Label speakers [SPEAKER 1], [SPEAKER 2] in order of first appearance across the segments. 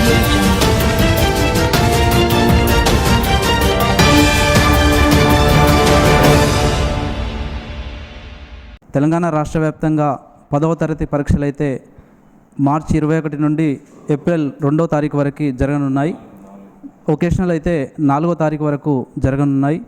[SPEAKER 1] audio jungle.
[SPEAKER 2] Telangana రాష్ట్ర వ్యాప్తంగా 10వ తరగతి పరీక్షలు అయితే మార్చి 21 నుండి ఏప్రిల్ 2వ తారీఖు వరకు జరగనున్నాయి. వొకేషనల్ అయితే 4వ తారీఖు వరకు జరగనున్నాయి.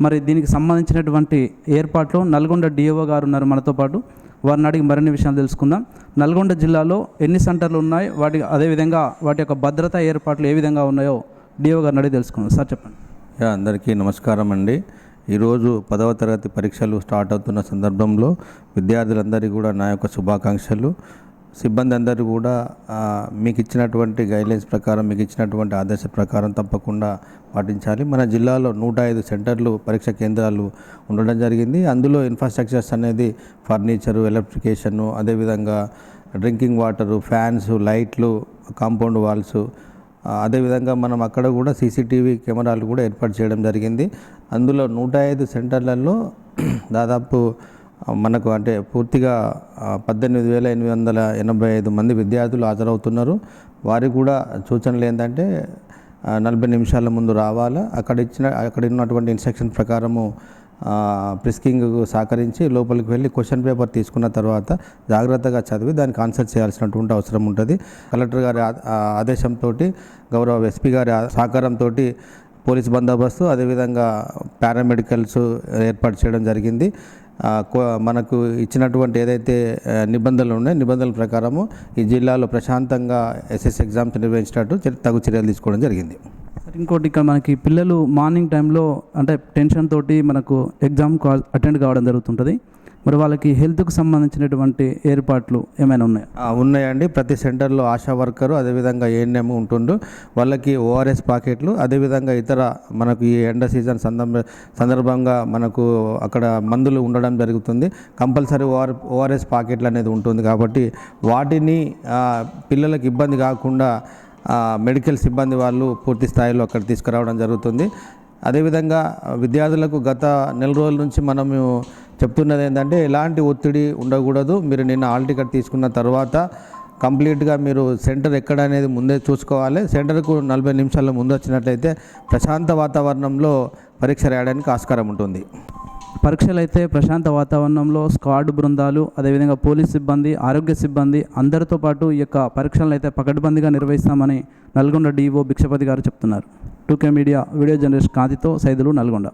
[SPEAKER 2] మరి దీనికి సంబంధించినటువంటి ఏర్పాట్లు నల్గొండ డిఓ గారు ఉన్నారు మనతో పాటు. వారిని అడిగి మరిన్ని విషయాలు తెలుసుకుందాం. నల్గొండ జిల్లాలో ఎన్ని సెంటర్లు ఉన్నాయి, అదేవిధంగా వాటి యొక్క భద్రతా ఏర్పాట్లు ఏ విధంగా ఉన్నాయో డిఓ గారిని అడిగి తెలుసుకుందాం. సార్ చెప్పండి.
[SPEAKER 3] అందరికీ నమస్కారం అండి. ఈరోజు 10వ తరగతి పరీక్షలు స్టార్ట్ అవుతున్న సందర్భంలో విద్యార్థులందరికీ కూడా నా యొక్క శుభాకాంక్షలు. సిబ్బంది అందరూ కూడా మీకు ఇచ్చినటువంటి గైడ్లైన్స్ ప్రకారం, మీకు ఇచ్చినటువంటి ఆదేశ ప్రకారం తప్పకుండా పాటించాలి. మన జిల్లాలో 105 సెంటర్లు పరీక్ష కేంద్రాలు ఉండడం జరిగింది. అందులో ఇన్ఫ్రాస్ట్రక్చర్స్ అనేది ఫర్నిచరు, ఎలక్ట్రికేషను, అదేవిధంగా డ్రింకింగ్ వాటరు, ఫ్యాన్స్, లైట్లు, కాంపౌండ్ వాల్స్, అదేవిధంగా మనం అక్కడ కూడా సీసీటీవీ కెమెరాలు కూడా ఏర్పాటు చేయడం జరిగింది. అందులో 105 సెంటర్లలో దాదాపు మనకు అంటే పూర్తిగా 18,885 మంది విద్యార్థులు హాజరవుతున్నారు. వారికి కూడా సూచనలు ఏంటంటే 40 నిమిషాల ముందు రావాలా, అక్కడ ఉన్నటువంటి ఇన్స్ట్రక్షన్ ప్రకారము ప్రిస్కింగ్కు సహకరించి లోపలికి వెళ్ళి క్వశ్చన్ పేపర్ తీసుకున్న తర్వాత జాగ్రత్తగా చదివి దానికి ఆన్సర్ చేయాల్సినటువంటి అవసరం ఉంటుంది. కలెక్టర్ గారి ఆదేశంతో, గౌరవ ఎస్పీ గారి సహకారంతో పోలీస్ బందోబస్తు, అదేవిధంగా పారామెడికల్స్ ఏర్పాటు చేయడం జరిగింది. మనకు ఇచ్చినటువంటి ఏదైతే నిబంధనలు ఉన్నాయో నిబంధనల ప్రకారము ఈ జిల్లాలో ప్రశాంతంగా ఎస్ఎస్ ఎగ్జామ్స్ నిర్వహించినట్టు తగు చర్యలు తీసుకోవడం జరిగింది.
[SPEAKER 2] ఇంకోటి, ఇక్కడ మనకి పిల్లలు మార్నింగ్ టైంలో అంటే టెన్షన్ తోటి మనకు ఎగ్జామ్ అటెండ్ కావడం జరుగుతుంటుంది. మరి వాళ్ళకి హెల్త్కు సంబంధించినటువంటి ఏర్పాట్లు ఏమైనా ఉన్నాయా?
[SPEAKER 3] ఉన్నాయండి. ప్రతి సెంటర్లో ఆశా వర్కరు, అదేవిధంగా ఏఎన్ఎం ఉంటుండు. వాళ్ళకి ఓఆర్ఎస్ ప్యాకెట్లు, అదేవిధంగా ఇతర మనకు ఈ ఎండ సీజన్ సందర్భంగా మనకు అక్కడ మందులు ఉండడం జరుగుతుంది. కంపల్సరీ ఓఆర్ఎస్ ప్యాకెట్లు అనేది ఉంటుంది. కాబట్టి వాటిని పిల్లలకు ఇబ్బంది కాకుండా మెడికల్ సిబ్బంది వాళ్ళు పూర్తి స్థాయిలో అక్కడ తీసుకురావడం జరుగుతుంది. అదేవిధంగా విద్యార్థులకు గత నెల రోజుల నుంచి మనము చెప్తున్నది ఏంటంటే ఎలాంటి ఒత్తిడి ఉండకూడదు. మీరు నిన్న హాల్ టికెట్ తీసుకున్న తర్వాత కంప్లీట్గా మీరు సెంటర్ ఎక్కడ అనేది ముందే చూసుకోవాలి. సెంటర్కు 40 నిమిషాల ముందు వచ్చినట్లయితే ప్రశాంత వాతావరణంలో పరీక్ష రాయడానికి ఆస్కారం ఉంటుంది.
[SPEAKER 2] పరీక్షలు అయితే ప్రశాంత వాతావరణంలో స్క్వాడ్ బృందాలు, అదేవిధంగా పోలీస్ సిబ్బంది, ఆరోగ్య సిబ్బంది అందరితో పాటు ఈ యొక్క పరీక్షలను అయితే పకడ్బందీగా నిర్వహిస్తామని నల్గొండ డిఓ భిక్షపతి గారు చెప్తున్నారు. 2K మీడియా వీడియో జర్నలిస్ట్ కాంతితో సైదులు, నల్గొండ.